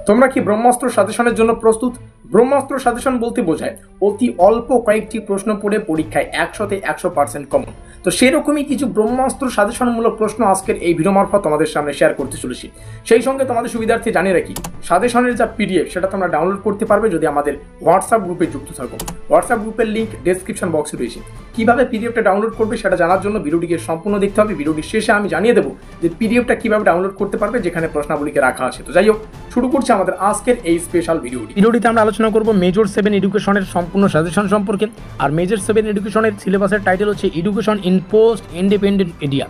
তোমরা কি ব্রহ্মাস্ত্র সাজেশনের জন্য প্রস্তুত? ব্রহ্মাস্ত্র সাজেশন বলতে বোঝায় অতি অল্প কয়েকটি প্রশ্ন পড়ে পরীক্ষায় 100% কমন। তো সেরকমই কিছু ব্রহ্মাস্ত্র সাজেশনমূলক প্রশ্ন আজকের এই ভিডিও মারফত তোমাদের সামনে শেয়ার করতে চলেছি। সেই সঙ্গে তোমাদের সুবিধার্থে জানিয়ে রাখি, সাজেশনের যা পিডিএফ সেটা তোমরা ডাউনলোড করতে পারবে যদি আমাদের হোয়াটসঅ্যাপ গ্রুপে যুক্ত থাকো। হোয়াটসঅ্যাপ গ্রুপের লিঙ্ক ডেসক্রিপশন বক্সে রয়েছে। কিভাবে পিডিএফটা ডাউনলোড করবে সেটা জানার জন্য ভিডিওটিকে সম্পূর্ণ দেখতে হবে। ভিডিওটির শেষে আমি জানিয়ে দেবো যে পিডিএফটা কিভাবে ডাউনলোড করতে পারবে, যেখানে প্রশ্নাবলীকে রাখা আছে। তো যাই হোক, শুরু করছি আমাদের আজকের এই স্পেশাল ভিডিওটিতে আমরা আলোচনা করব মেজর 7 এডুকেশনের সম্পূর্ণ সাজেশন সম্পর্কে। আর মেজর 7 এডুকেশনের সিলেবাসের টাইটেল হচ্ছে education in post independent India.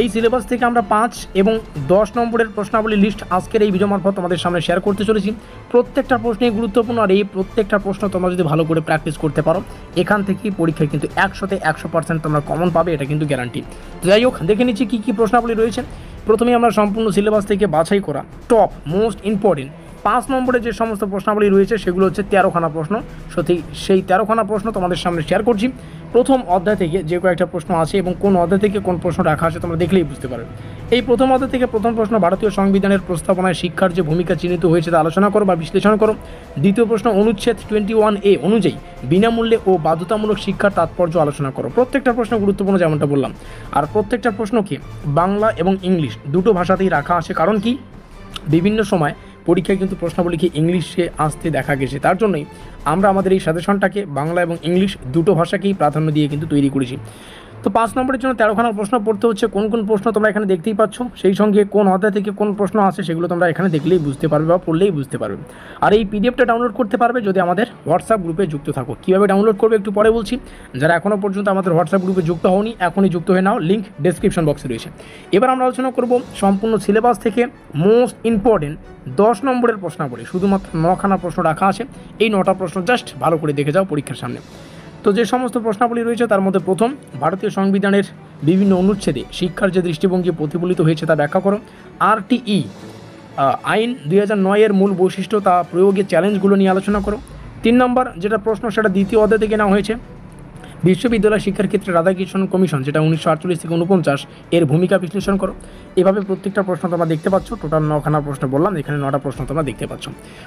এই সিলেবাস থেকে আমরা 5 এবং 10 নম্বরের প্রশ্নাবলী লিস্ট আজকের এই ভিডিও মারফত তোমাদের সামনে শেয়ার করতে চলেছি। প্রত্যেকটা প্রশ্নই গুরুত্বপূর্ণ, আর এই প্রত্যেকটা প্রশ্ন তোমরা যদি ভালো করে প্র্যাকটিস করতে পারো, এখান থেকেই পরীক্ষায় কিন্তু 100% তোমরা কমন পাবে, এটা কিন্তু গ্যারান্টি। তো যাই হোক, দেখে নিচ্ছি কী কী প্রশ্নাবলী রয়েছে। প্রথমেই আমরা সম্পূর্ণ সিলেবাস থেকে বাছাই করা টপ মোস্ট ইম্পর্টেন্ট 5 নম্বরে যে সমস্ত প্রশ্নাবলী রয়েছে সেগুলো হচ্ছে 13খানা প্রশ্ন। সেই 13খানা প্রশ্ন তোমাদের সামনে শেয়ার করছি। প্রথম অধ্যায় থেকে যে কয়েকটা প্রশ্ন আছে এবং কোন অধ্যায় থেকে কোন প্রশ্ন রাখা আছে তোমরা দেখলেই বুঝতে পারবে। এই প্রথম অধ্যায় থেকে প্রথম প্রশ্ন, ভারতীয় সংবিধানের প্রস্তাবনায় শিক্ষার যে ভূমিকা চিহ্নিত হয়েছে তা আলোচনা করো বা বিশ্লেষণ করো। দ্বিতীয় প্রশ্ন, অনুচ্ছেদ 21A অনুযায়ী বিনামূল্যে ও বাধ্যতামূলক শিক্ষার তাৎপর্য আলোচনা করো। প্রত্যেকটা প্রশ্ন গুরুত্বপূর্ণ, যেমনটা বললাম। আর প্রত্যেকটা প্রশ্নকে বাংলা এবং ইংলিশ দুটো ভাষাতেই রাখা আছে। কারণ কি, বিভিন্ন সময় পরীক্ষায় কিন্তু প্রশ্নাবলীকে ইংলিশে আসতে দেখা গেছে, তার জন্যই আমরা আমাদের এই সাজেশনটাকে বাংলা এবং ইংলিশ দুটো ভাষাকেই প্রাধান্য দিয়ে কিন্তু তৈরি করেছি। তো 5 নম্বরের জন্য 13খানা প্রশ্ন পড়তে হচ্ছে। কোন কোন প্রশ্ন তোমরা এখানে দেখতেই পাচ্ছ, সেই সঙ্গে কোন অধ্যায় থেকে কোন প্রশ্ন আছে সেগুলো তোমরা এখানে দেখলেই বুঝতে পারবে বা পড়লেই বুঝতে পারবে। আর এই পিডিএফটা ডাউনলোড করতে পারবে যদি আমাদের হোয়াটসঅ্যাপ গ্রুপে যুক্ত থাকো। কীভাবে ডাউনলোড করবে একটু পরে বলছি। যারা এখনও পর্যন্ত আমাদের হোয়াটসঅ্যাপ গ্রুপে যুক্ত হওনি, এখনই যুক্ত হয়ে নাও, লিঙ্ক ডেসক্রিপশন বক্সে রয়েছে। এবার আমরা আলোচনা করব সম্পূর্ণ সিলেবাস থেকে মোস্ট ইম্পর্টেন্ট 10 নম্বরের প্রশ্নাবলী। শুধুমাত্র 9খানা প্রশ্ন রাখা আছে। এই 9টা প্রশ্ন জাস্ট ভালো করে দেখে যাও পরীক্ষার সামনে। তো যে সমস্ত প্রশ্নাবলী রয়েছে তার মধ্যে প্রথম, ভারতীয় সংবিধানের বিভিন্ন অনুচ্ছেদে শিক্ষার যে দৃষ্টিভঙ্গি প্রতিফলিত হয়েছে তা ব্যাখ্যা করো। RTE আইন 2009 এর মূল বৈশিষ্ট্য তা প্রয়োগের চ্যালেঞ্জগুলো নিয়ে আলোচনা করো। 3 নম্বর যেটা প্রশ্ন, সেটা দ্বিতীয় অধ্যায় থেকে নেওয়া হয়েছে। বিশ্ববিদ্যালয় শিক্ষার ক্ষেত্রে রাধাকৃষ্ণন কমিশন, যেটা 1948 থেকে 49 এর ভূমিকা বিশ্লেষণ করো। এভাবে প্রত্যেকটা প্রশ্ন তোমরা দেখতে পাচ্ছ। টোটাল 9খানা প্রশ্ন বললাম, এখানে 9টা প্রশ্ন তোমরা দেখতে পাচ্ছ।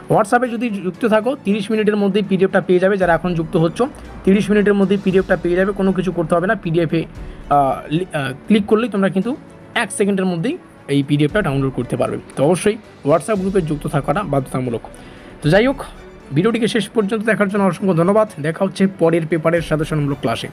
হোয়াটসঅ্যাপে যদি যুক্ত থাকো 30 মিনিটের মধ্যেই পিডিএফটা পেয়ে যাবে। যারা এখন যুক্ত হচ্ছ 30 মিনিটের মধ্যেই পিডিএফটা পেয়ে যাবে, কোনো কিছু করতে হবে না। পিডিএফে ক্লিক করলেই তোমরা কিন্তু 1 সেকেন্ডের মধ্যেই এই পিডিএফটা ডাউনলোড করতে পারবে। তো অবশ্যই হোয়াটসঅ্যাপ গ্রুপে যুক্ত থাকাটা বাধ্যতামূলক। তো যাই হোক, ভিডিওটিকে শেষ পর্যন্ত দেখার জন্য অসংখ্য ধন্যবাদ। দেখা হচ্ছে পরের পেপারের সাজেশনমূলক ক্লাসে।